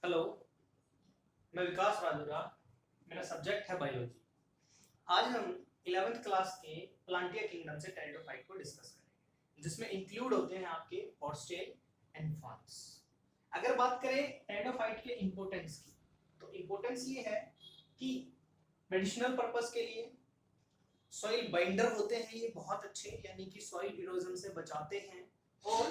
Hello, मैं विकास राजूरा। मेरा subject है बायोलॉजी। आज हम 11th क्लास के प्लांटिया किंगडम से टेरिडोफाइट को डिस्कस करेंगे, जिसमें इंक्लूड होते हैं आपके हॉर्स्टेल एंड फॉर्म्स। अगर बात करें टेरिडोफाइट के इंपॉर्टेंस की, तो इंपॉर्टेंस ये है कि मेडिसिनल पर्पस के लिए सॉइल बाइंडर होते हैं ये बहुत अच्छे, यानी कि सॉइल इरोजन से बचाते हैं। और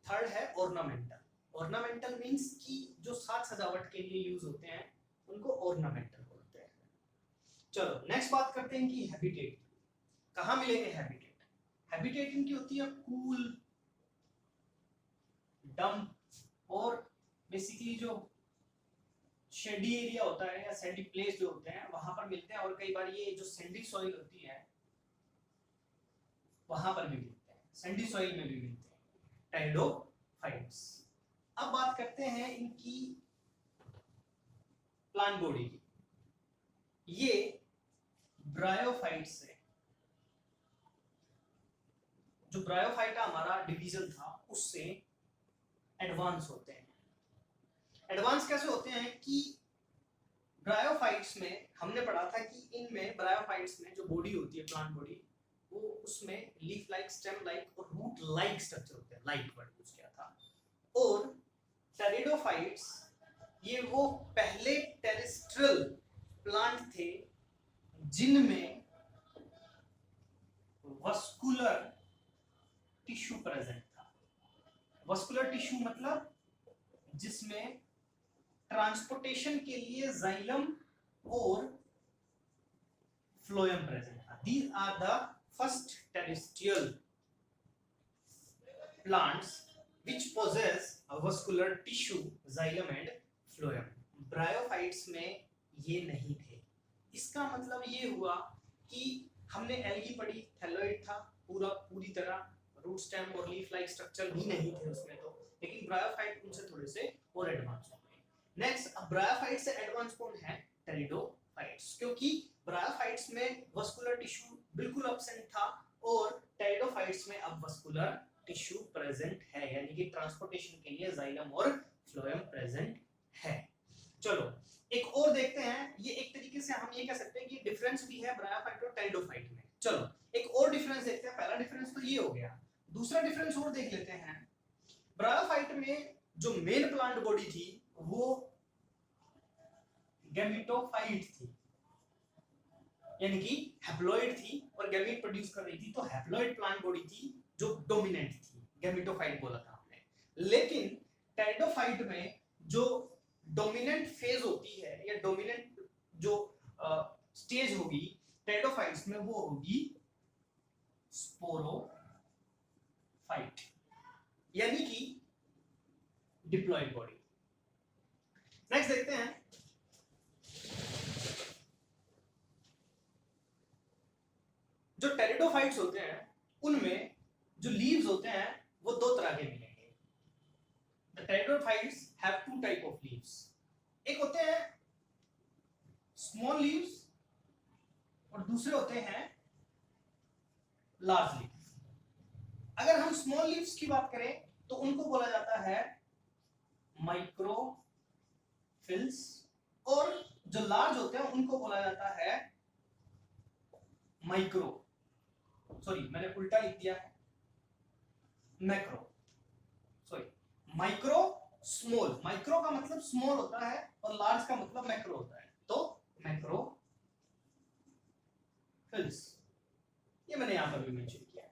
थर्ड है ऑर्नामेंटल। ऑर्नामेंटल मींस कि जो साज सजावट के लिए यूज होते हैं उनको ऑर्नामेंटल बोलते हैं। चलो नेक्स्ट बात करते हैं कि हैबिटेट कहाँ मिलेंगे। हैबिटेट इनकी होती है कूल, डंप और बेसिकली जो शेडी एरिया होता है या सैंडी प्लेस जो होते हैं वहां पर मिलते हैं। और कई बार ये जो सैंडी सॉइल होती है वहां पर भी मिलते हैं, सैंडी सॉइल में भी मिलते हैं टेरिडोफाइट्स। अब बात करते हैं इनकी प्लांट बॉडी की। ये ब्रायोफाइट्स है। जो ब्रायोफाइटा हमारा डिवीजन था उससे एडवांस होते हैं। एडवांस कैसे होते हैं कि ब्रायोफाइट्स में हमने पढ़ा था कि इनमें ब्रायोफाइट्स में जो बॉडी होती है प्लांट बॉडी, वो उसमें लीफ लाइक, स्टेम लाइक और रूट लाइक स्ट्रक्चर होते हैं। लाइक वर्ड यूज किया था। और टेरिडोफाइट्स ये वो पहले टेरेस्ट्रियल प्लांट थे जिनमें वस्कुलर टिश्यू प्रेजेंट था। वस्कुलर टिश्यू मतलब जिसमें ट्रांसपोर्टेशन के लिए जाइलम और फ्लोएम प्रेजेंट था। These are the first terrestrial plants which possess a vascular tissue, xylem and phloem. Bryophytes में ये नहीं थे। इसका मतलब ये हुआ कि हमने एल्गी पढ़ी, थैलोइड था पूरी तरह, रूट स्टेम और लीफ लाइक स्ट्रक्चर भी नहीं थे उसमें तो, लेकिन ब्रायोफाइट उनसे थोड़े से और एडवांस हो गए। नेक्स्ट, अब ब्रायोफाइट से एडवांस कौन है? टेरिडोफाइट्स, क्योंकि ब्रायोफाइट्स में वस्कुलर टिश्यू बिल्कुल एब्सेंट था और टेरिडोफाइट्स में अब वस्कुलर टिश्यू प्रेजेंट है, यानी कि ट्रांसपोर्टेशन के लिए जाइलम और फ्लोएम प्रेजेंट है। चलो एक और देखते हैं। ये एक तरीके से हम ये कह सकते हैं कि डिफरेंस भी है ब्रायोफाइट और टेरिडोफाइट में। चलो एक और डिफरेंस देखते हैं। पहला डिफरेंस तो ये हो गया, दूसरा डिफरेंस और देख लेते हैं। ब्रायोफाइट में जो मेन प्लांट बॉडी थी वो गैमेटोफाइट थी, यानी कि हैप्लॉइड थी और गैमेट प्रोड्यूस कर रही थी, तो हैप्लॉइड प्लांट बॉडी थी जो डोमिनेंट थी। गैमेटोफाइट बोला था हमने। लेकिन टेरिडोफाइट में जो डोमिनेंट फेज होती है या डोमिनेंट जो स्टेज होगी टेरिडोफाइट्स में, वो होगी स्पोरोफाइट, यानी कि डिप्लॉइड बॉडी। नेक्स्ट देखते हैं। जो टेरिडोफाइट्स होते हैं उनमें जो लीव्स होते हैं वो दो तरह के मिलेंगे। The pteridophytes have two type of leaves. एक होते हैं स्मॉल लीव्स और दूसरे होते हैं लार्ज लीव्स। अगर हम स्मॉल लीव्स की बात करें तो उनको बोला जाता है माइक्रोफिल्स, और जो लार्ज होते हैं उनको बोला जाता है मैंने उल्टा लिख दिया है, माइक्रो स्मॉल। माइक्रो का मतलब स्मॉल होता है और लार्ज का मतलब मैक्रो होता है, तो मैक्रोफिल्स, ये मैंने यहां पर भी मेंशन किया है।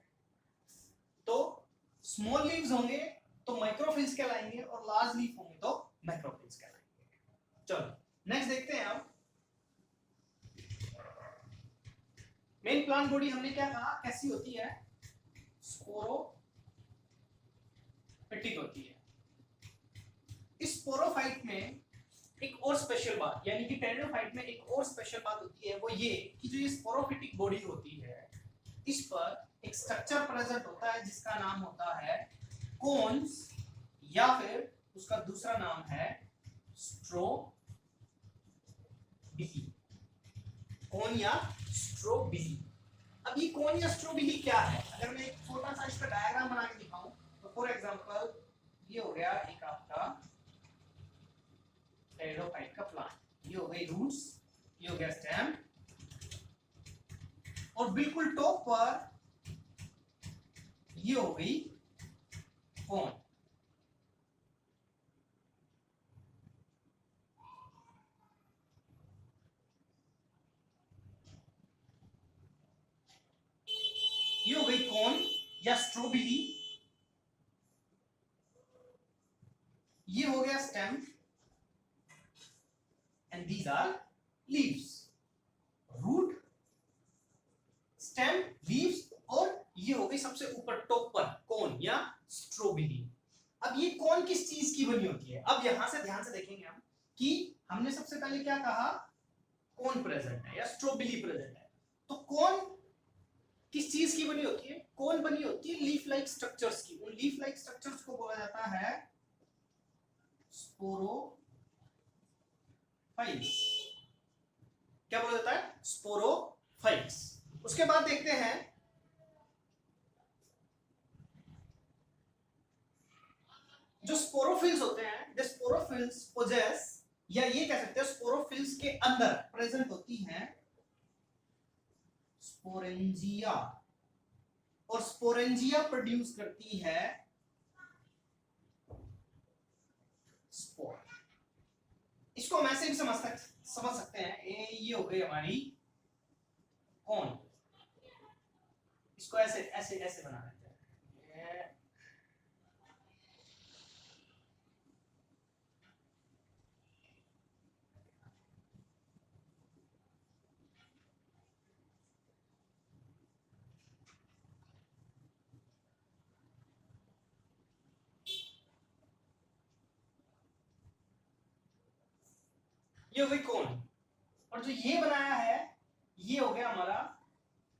तो स्मॉल लीव्स होंगे तो माइक्रोफिल्स कहलाएंगे और लार्ज लीफ होंगे तो मैक्रोफिल्स कहलाएंगे। चलो नेक्स्ट देखते हैं। अब मेन प्लांट बॉडी हमने क्या कहा कैसी होती है? स्पोरोफिटिक होती है। इस स्पोरोफाइट में एक और स्पेशल बात, यानी कि टेरिडोफाइट में एक और स्पेशल बात होती है, वो ये कि जो ये स्पोरोफिटिक बॉडी होती है इस पर एक स्ट्रक्चर प्रेजेंट होता है जिसका नाम होता है कोन्स, या फिर उसका दूसरा नाम है स्ट्रोबिली। कोन या स्ट्रोबिली। अब ये कोन या स्ट्रोबिली क्या है? अगर मैं एक छोटा सा इसका डायग्राम बना के दिखाऊं तो फॉर एग्जांपल ये हो गया एक आपका ब्रायोफाइट का प्लांट। ये हो गई रूट्स, ये हो गया स्टेम, और बिल्कुल टॉप पर ये हो गई कौन। ये हो गई कौन या स्ट्रॉबेरी, ये हो गया stem, and these are leaves. Root, stem, leaves, और ये हो गई सबसे ऊपर टॉप पर कौन या स्ट्रॉबेरी। अब ये कौन किस चीज की बनी होती है? अब यहां से ध्यान से देखेंगे हम कि हमने सबसे पहले क्या कहा, कौन प्रेजेंट है या स्ट्रॉबेरी प्रेजेंट है। तो कौन किस चीज की बनी होती है? कौन बनी होती है लीफ लाइक स्ट्रक्चर्स की। उन लीफ लाइक स्ट्रक्चर्स को बोला जाता है स्पोरोफाइट्स। क्या बोला जाता है? स्पोरोफाइट्स। उसके बाद देखते हैं जो स्पोरोफिल्स होते हैं, द स्पोरोफिल्स पोजेस, या ये कह सकते हैं स्पोरोफिल्स के अंदर प्रेजेंट होती हैं स्पोरेंजिया, और स्पोरेंजिया प्रोड्यूस करती है स्पोर। इसको हम ऐसे भी समझ सकते हैं, ये हो गई हमारी कौन। इसको ऐसे ऐसे ऐसे बना देते हैं, ये हो गई कौन। और जो ये बनाया है ये हो गया हमारा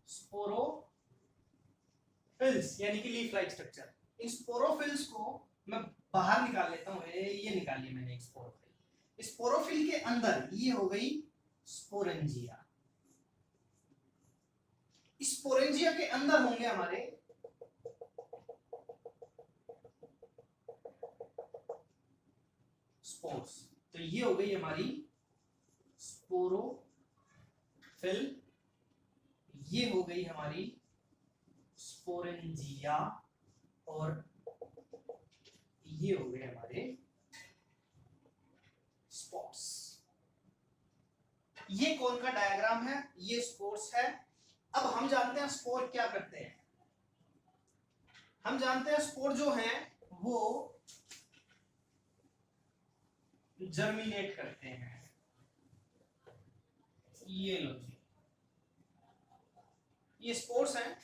स्पोरोफिल्स, यानी कि लीफ लाइक स्ट्रक्चर। इन स्पोरोफिल्स को मैं बाहर निकाल लेता हूं, ये निकाल लिया मैंने एक स्पोरोफिल। स्पोरोफिल के अंदर ये हो गई स्पोरेंजिया। स्पोरेंजिया के अंदर होंगे हमारे स्पोर्स। तो ये हो गई हमारी स्पोरोफिल, ये हो गई हमारी स्पोरेंजिया, और ये हो गए हमारे स्पोर्स। ये कौन का डायग्राम है, ये स्पोर्स है। अब हम जानते हैं स्पोर क्या करते हैं। हम जानते हैं स्पोर जो हैं वो जर्मिनेट करते हैं। ये लो जी, ये स्पोर्स हैं।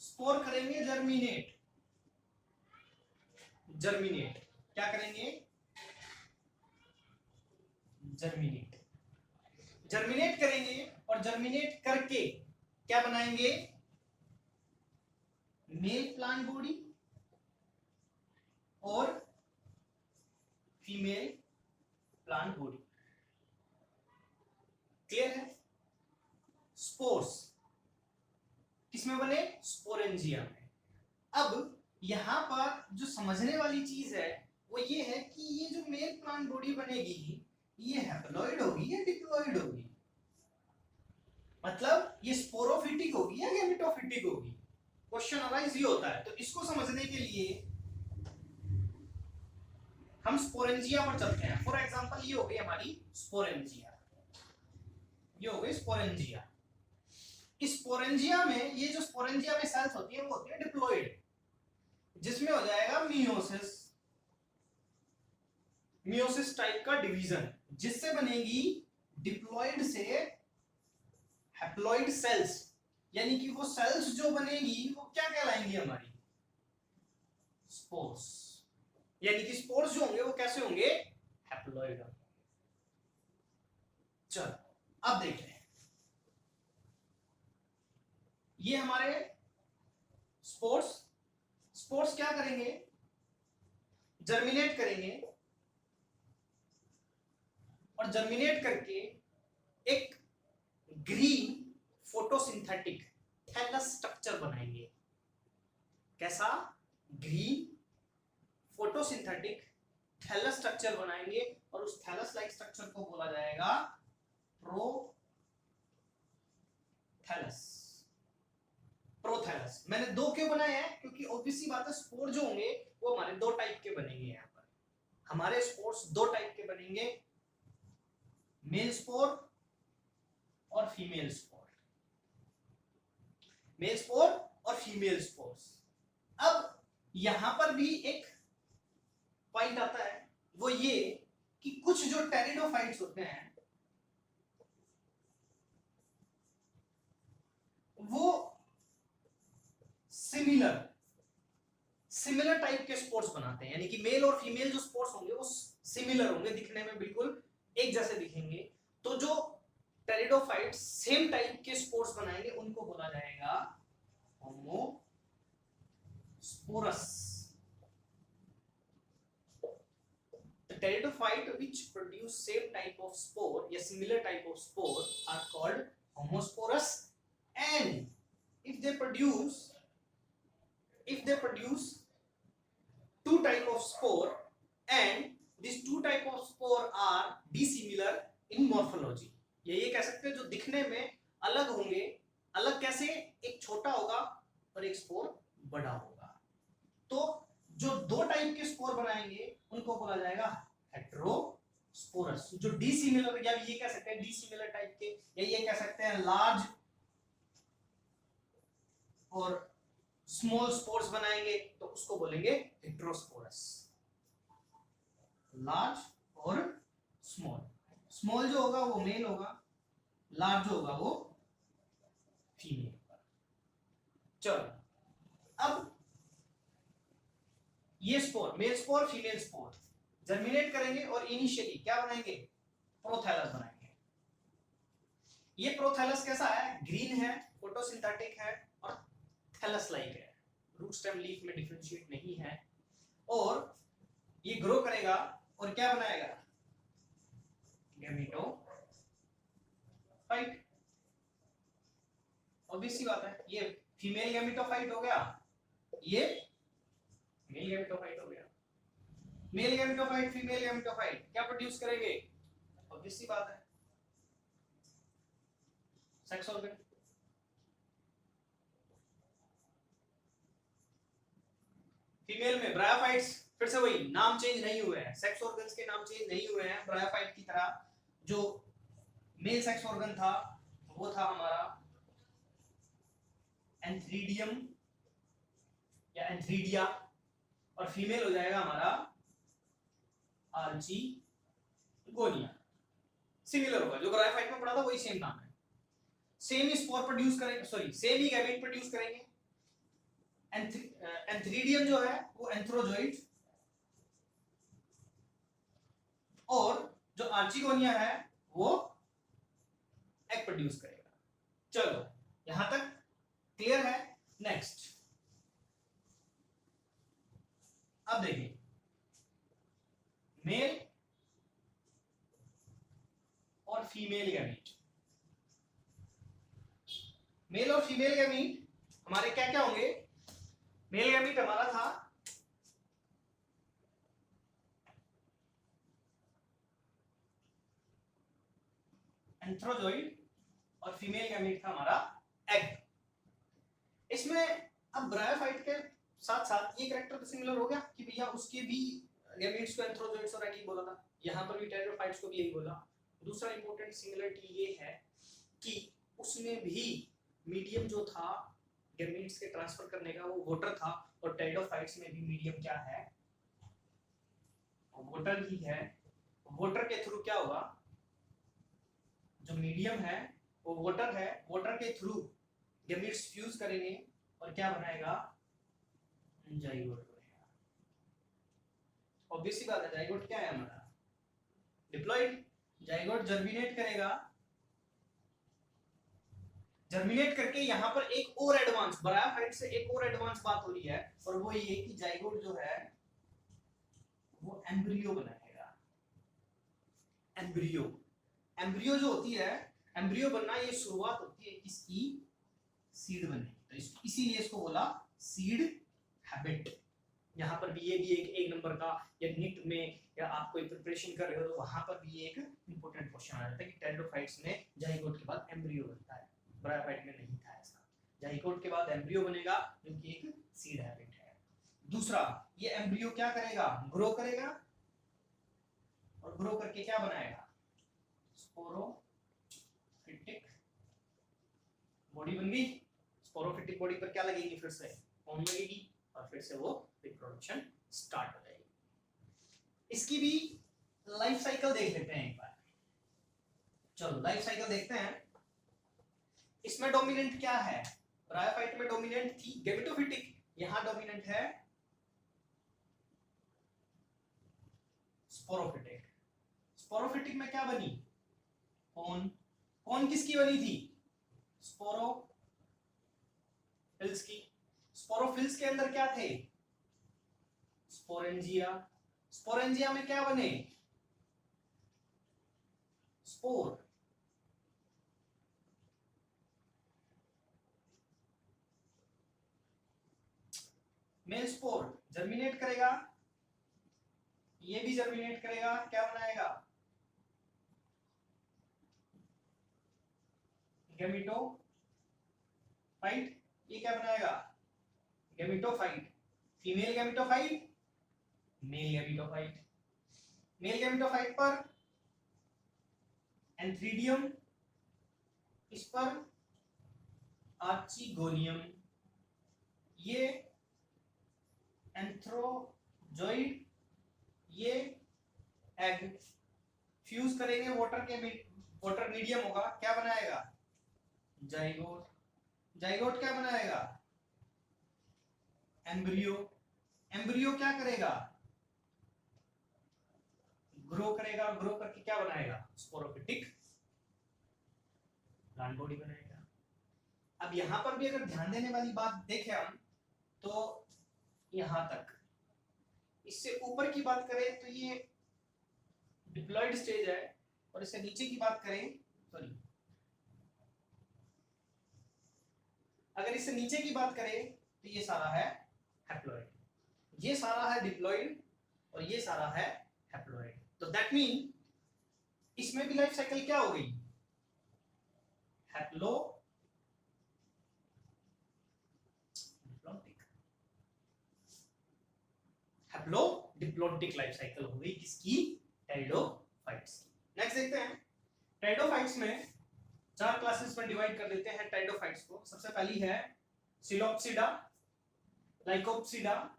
स्पोर करेंगे जर्मिनेट। जर्मिनेट क्या करेंगे? जर्मिनेट। जर्मिनेट करेंगे, और जर्मिनेट करके क्या बनाएंगे? मेल प्लांट बॉडी और फीमेल प्लांट बॉडी। क्लियर है? स्पोर्स किसमें बने? स्पोरेंजिया में। अब यहां पर जो समझने वाली चीज है वो ये है कि ये जो मेल प्लांट बॉडी बनेगी ये हैप्लॉइड होगी या डिप्लॉइड होगी? मतलब ये स्पोरोफिटिक होगी या गैमेटोफिटिक होगी? क्वेश्चन अराइज ये होता है। तो इसको समझने के लिए हम स्पोरेंजिया पर चलते हैं। फॉर एग्जांपल ये हो गई हमारी स्पोरेंजिया, ये हो गई स्पोरेंजिया। इस स्पोरेंजिया में ये जो स्पोरेंजिया में सेल्स होती है वो होती है डिप्लॉइड, जिसमें हो जाएगा मियोसिस। मियोसिस टाइप का डिवीजन, जिससे बनेगी डिप्लॉइड से हैप्लॉइड सेल्स। यानी कि वो सेल्स जो बनेगी वो क्या कहलाएंगी? हमारी स्पोर्स। यानी कि स्पोर्स जो होंगे वो कैसे होंगे? हैप्लॉइड। चलो अब देखते हैं, ये हमारे स्पोर्स। स्पोर्स क्या करेंगे? जर्मिनेट करेंगे, और जर्मिनेट करके एक ग्रीन फोटोसिंथेटिक थैलस स्ट्रक्चर बनाएंगे। कैसा? ग्रीन फोटोसिंथेटिक थैलस स्ट्रक्चर बनाएंगे और उस थैलस लाइक स्ट्रक्चर को बोला जाएगा प्रोथैलस। प्रोथैलस मैंने दो क्यों बनाए हैं, क्योंकि ऑब्वियस सी बात है स्पोर जो होंगे वो हमारे दो टाइप के बनेंगे। यहाँ पर हमारे स्पोर्स दो टाइप के बनेंगे, मेल स्पोर और फीमेल स्पोर। मेल स्पोर और फीमेल स्पोर्स। अब यहां पर भी एक पॉइंट आता है, वो ये कि कुछ जो टेरिडोफाइट्स होते हैं वो सिमिलर टाइप के स्पोर्ट्स बनाते हैं, यानी कि मेल और फीमेल जो स्पोर्ट्स होंगे वो सिमिलर होंगे, दिखने में बिल्कुल एक जैसे दिखेंगे। तो जो टेरिडोफाइट्स सेम टाइप के स्पोर्ट्स बनाएंगे उनको बोला जाएगा homosporous. The pteridophyte which produce same type of spore या similar type of spore are called homosporous, and if they produce two type of spore and these two type of spore are dissimilar in morphology, ये कह सकते हैं जो दिखने में अलग होंगे। अलग कैसे? एक छोटा होगा और एक स्पोर बड़ा होगा। तो जो दो टाइप के स्पोर बनाएंगे उनको बोला जाएगा हेटेरोस्पोरस। जो डिसिमिलर, या ये कह सकते हैं डिसिमिलर टाइप के, या ये कह सकते हैं लार्ज और स्मॉल स्पोर्स बनाएंगे तो उसको बोलेंगे हेटेरोस्पोरस। लार्ज और स्मॉल, स्मॉल जो होगा वो मेल होगा, लार्ज जो होगा वो फीमेल। चलो अब ये spore, male spore female spore germinate करेंगे और इनिशियली क्या बनाएंगे? प्रोथैलस बनाएंगे। ये प्रोथैलस कैसा है? ग्रीन है, फोटोसिंथेटिक है और थैलस लाइक है, रूट स्टेम लीफ में डिफरेंशिएट नहीं है। और ये ग्रो करेगा और क्या बनाएगा? गैमेटोफाइट। ऑब्वियस सी बात है, ये फीमेल गैमेटोफाइट हो गया, ये मेल गैमेटोफाइट हो गया। मेल गैमेटोफाइट फीमेल गैमेटोफाइट क्या प्रोड्यूस करेंगे? ऑब्वियस सी बात है सेक्स ऑर्गन। फीमेल में ब्रायोफाइट्स, फिर से वही नाम चेंज नहीं हुए हैं, सेक्स ऑर्गन्स के नाम चेंज नहीं हुए हैं। ब्रायोफाइट की तरह जो मेल सेक्स ऑर्गन था वो था हमारा एंथ्रीडियम या एंथ्रीडिया, और फीमेल हो जाएगा हमारा आर्चिगोनिया। सिमिलर होगा, जो ब्रायोफाइट में पढ़ा था वही सेम नाम है। सेम ही स्पोर प्रोड्यूस करेंगे, सॉरी सेम ही गैमेट प्रोड्यूस करेंगे। एंथ्रीडियम जो है वो एंथ्रोजोइड, और जो आर्चिगोनिया है वो एग प्रोड्यूस करेगा। चलो यहां तक क्लियर है? नेक्स्ट अब देखिए, मेल और फीमेल गैमीट। मेल और फीमेल गैमीट हमारे क्या क्या होंगे? मेल गैमीट हमारा था एंथ्रोजोइड और फीमेल गैमीट था हमारा एग। इसमें अब ब्रायोफाइट के साथ साथ ये कैरेक्टर तो सिमिलर हो गया कि भैया उसके भी गैमीट्स को एंथ्रोजोइड्स और एग ही बोला था, यहां पर भी टेरिडोफाइट्स को भी यही बोला। दूसरा इंपॉर्टेंट सिमिलरिटी ये है कि उसमें भी मीडियम जो था गैमीट्स के ट्रांसफर करने का वो वाटर था, और टेरिडोफाइट्स में भी मीडियम क्या है? वाटर ही है। वाटर के थ्रू क्या होगा? जो मीडियम है वो वाटर है, वाटर के थ्रू गैमीट्स फ्यूज करेंगे और क्या बनाएगा? जाइगोट बनेगा। ऑब्वियस सी बात है, जाइगोट क्या है हमारा? डिप्लॉइड। जाइगोट जर्मिनेट करेगा, जर्मिनेट करके यहाँ पर एक और एडवांस, ब्रायोफाइट से एक और एडवांस बात हो रही है, और वो ये कि जाइगोट जो है वो एम्ब्रियो बनाएगा। एम्ब्रियो, एम्ब्रियो जो होती है, एम्ब्रियो बनना ये शुरुआत होती है किसकी? सीड बनने। तो इसीलिए इसको बोला सीड हैबिट, यहाँ पर भी ये भी एक नंबर का, या नीट में या आप कोई प्रिपरेशन कर रहे हो तो वहां पर भी एक इंपॉर्टेंट क्वेश्चन आ जाता है कि टेरिडोफाइट्स में जाइगोट के बाद एम्ब्रियो बनता है, ब्रायोफाइट में नहीं था ऐसा। जाइगोट के बाद एम्ब्रियो बनेगा जो कि एक सीड हैबिट है। दूसरा, ये एम्ब्रियो क्या करेगा, ग्रो करेगा, और ग्रो करके क्या बनाएगा, स्पोरोफिटिक बॉडी बन गई। स्पोरोफिटिक बॉडी पर क्या लगेगी, फिर से कौन लगेगी, और फिर से वो रिप्रोडक्शन स्टार्ट हो जाएगी। इसकी भी लाइफ साइकिल देख लेते हैं एक बार। चलो लाइफ साइकिल देखते हैं। इसमें डोमिनेंट क्या है, ब्रायोफाइट में डोमिनेंट थी गैमेटोफिटिक, यहां डोमिनेंट है स्पोरोफिटिक। स्पोरोफिटिक में क्या बनी, कौन, कौन किसकी बनी थी, स्पोरोफिल्स की। स्पोरोफिल्स के अंदर क्या थे, स्पोरेंजिया। स्पोरेंजिया में क्या बने, स्पोर। मेल स्पोर जर्मिनेट करेगा, ये भी जर्मिनेट करेगा, क्या बनाएगा, गैमेटोफाइट। ये क्या बनाएगा, gametophyte. Female gametophyte, male gametophyte. Male gametophyte पर एंथ्रीडियम, इस पर आर्चिगोनियम। ये एंथ्रोजॉइड, ये एग फ्यूज करेंगे, वाटर मीडियम होगा, क्या बनाएगा, जाइगोट। जाइगोट क्या बनाएगा, एम्ब्रियो। एम्ब्रियो क्या करेगा, ग्रो करेगा, ग्रो करके क्या बनाएगा, स्पोरोफिटिक प्लांट बॉडी बनाएगा। अब यहां पर भी अगर ध्यान देने वाली बात देखें हम, तो यहां तक, इससे ऊपर की बात करें तो ये डिप्लॉयड स्टेज है, और इससे नीचे की बात करें, सॉरी, अगर इससे नीचे की बात करें तो ये सारा है हैप्लॉइड, ये सारा है डिप्लॉयड, और ये सारा है हैप्लॉइड। तो दैट मीन इसमें भी लाइफ साइकिल क्या हो गई, हैप्लो हैप्लोडिप्लॉइडिक लाइफ साइकिल हो गई किसकी, टेरिडोफाइट्स की। नेक्स्ट देखते हैं, टेरिडोफाइट्स में 4 क्लासेस में डिवाइड कर देते हैं टेरिडोफाइट्स को। सबसे पहली है सिलोप्सिडा, लाइकोप्सिडा,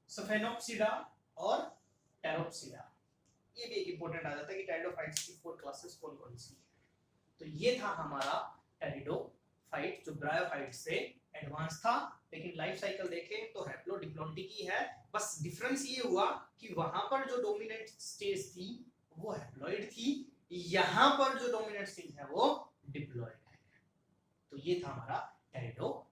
सफेनोप्सिडा और टेरोप्सिडा। ये भी एक इंपॉर्टेंट आ जाता है कि टेरिडोफाइट्स की 4 क्लासेस कौन कौन सी है। तो ये था हमारा टेरिडोफाइट जो ब्रायोफाइट से एडवांस था, लेकिन लाइफ साइकिल देखें तो हैप्लोडिप्लॉइडिक ही है। बस डिफरेंस ये हुआ कि वहां पर जो डोमिनेंट स्टेज थी वो हैप्लॉइड थी, यहां पर जो डोमिनेंट स्टेज है वो डिप्लॉइड है। तो ये था हमारा टेरिडो